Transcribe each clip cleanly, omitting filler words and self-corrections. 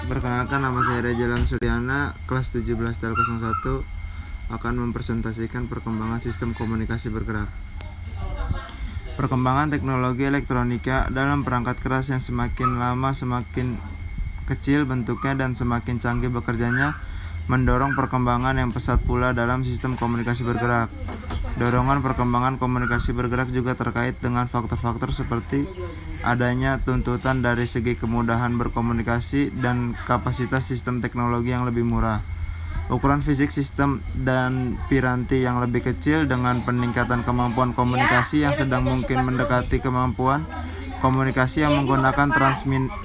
Perkenalkan, nama saya Rejalan Suryana, kelas 17 Tel01, akan mempresentasikan perkembangan sistem komunikasi bergerak. Perkembangan teknologi elektronika dalam perangkat keras yang semakin lama semakin kecil bentuknya dan semakin canggih bekerjanya mendorong perkembangan yang pesat pula dalam sistem komunikasi bergerak. Dorongan perkembangan komunikasi bergerak juga terkait dengan faktor-faktor seperti adanya tuntutan dari segi kemudahan berkomunikasi dan kapasitas sistem teknologi yang lebih murah. Ukuran fisik sistem dan piranti yang lebih kecil dengan peningkatan kemampuan komunikasi yang sedang mungkin mendekati kemampuan komunikasi yang menggunakan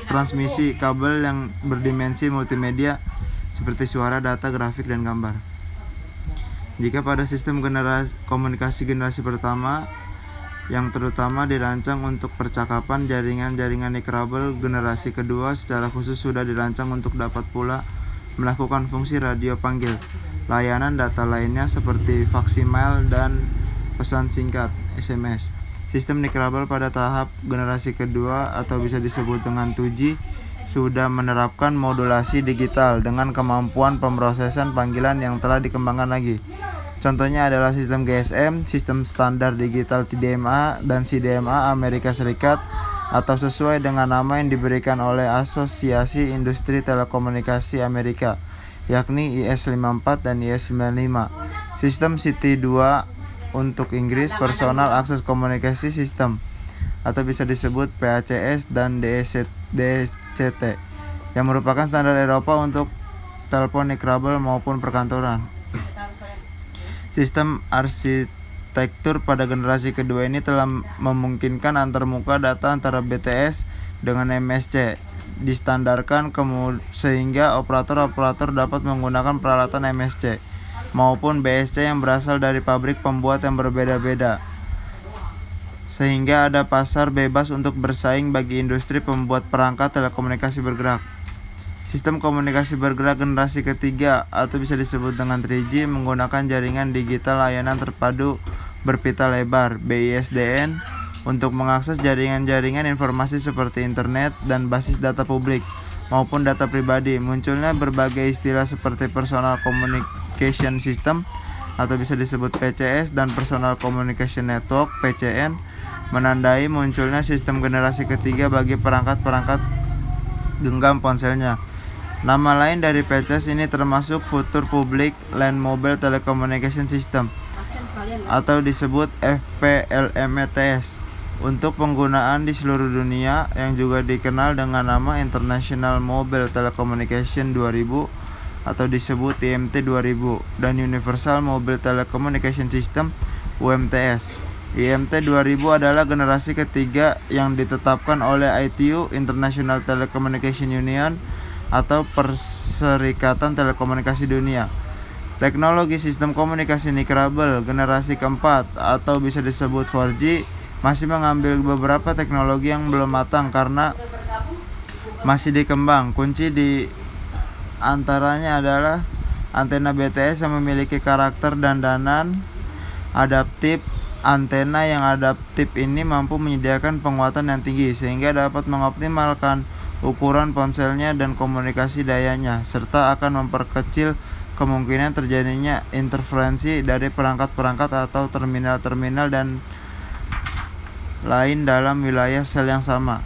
transmisi kabel yang berdimensi multimedia seperti suara, data, grafik, dan gambar. Jika pada sistem komunikasi generasi pertama yang terutama dirancang untuk percakapan, jaringan nirkabel generasi kedua secara khusus sudah dirancang untuk dapat pula melakukan fungsi radio panggil, layanan data lainnya seperti faksimiles dan pesan singkat SMS. Sistem nirkabel pada tahap generasi kedua atau bisa disebut dengan 2G sudah menerapkan modulasi digital dengan kemampuan pemrosesan panggilan yang telah dikembangkan lagi. Contohnya adalah sistem GSM, sistem standar digital TDMA dan CDMA Amerika Serikat, atau sesuai dengan nama yang diberikan oleh Asosiasi Industri Telekomunikasi Amerika, yakni IS-54 dan IS-95. Sistem CT2 untuk Inggris, Personal Access Communication System, atau bisa disebut PACS dan DCT, yang merupakan standar Eropa untuk telepon nirkabel maupun perkantoran. Sistem arsitektur pada generasi kedua ini telah memungkinkan antarmuka data antara BTS dengan MSC distandarkan sehingga operator-operator dapat menggunakan peralatan MSC maupun BSC yang berasal dari pabrik pembuat yang berbeda-beda, sehingga ada pasar bebas untuk bersaing bagi industri pembuat perangkat telekomunikasi bergerak. Sistem komunikasi bergerak generasi ketiga atau bisa disebut dengan 3G menggunakan jaringan digital layanan terpadu berpita lebar (BISDN) untuk mengakses jaringan-jaringan informasi seperti internet dan basis data publik maupun data pribadi. Munculnya berbagai istilah seperti Personal Communication System atau bisa disebut PCS dan Personal Communication Network (PCN) menandai munculnya sistem generasi ketiga bagi perangkat-perangkat genggam ponselnya. Nama lain dari PCS ini termasuk Future Public Land Mobile Telecommunication System atau disebut FPLMTS untuk penggunaan di seluruh dunia, yang juga dikenal dengan nama International Mobile Telecommunication 2000 atau disebut IMT 2000 dan Universal Mobile Telecommunication System UMTS. IMT 2000 adalah generasi ketiga yang ditetapkan oleh ITU International Telecommunication Union atau Perserikatan Telekomunikasi Dunia. Teknologi sistem komunikasi nirkabel generasi keempat atau bisa disebut 4G masih mengambil beberapa teknologi yang belum matang karena masih dikembang. Kunci di antaranya adalah antena BTS yang memiliki karakter dandanan adaptif. Antena yang adaptif ini mampu menyediakan penguatan yang tinggi sehingga dapat mengoptimalkan ukuran ponselnya dan komunikasi dayanya, serta akan memperkecil kemungkinan terjadinya interferensi dari perangkat-perangkat atau terminal-terminal dan lain dalam wilayah sel yang sama.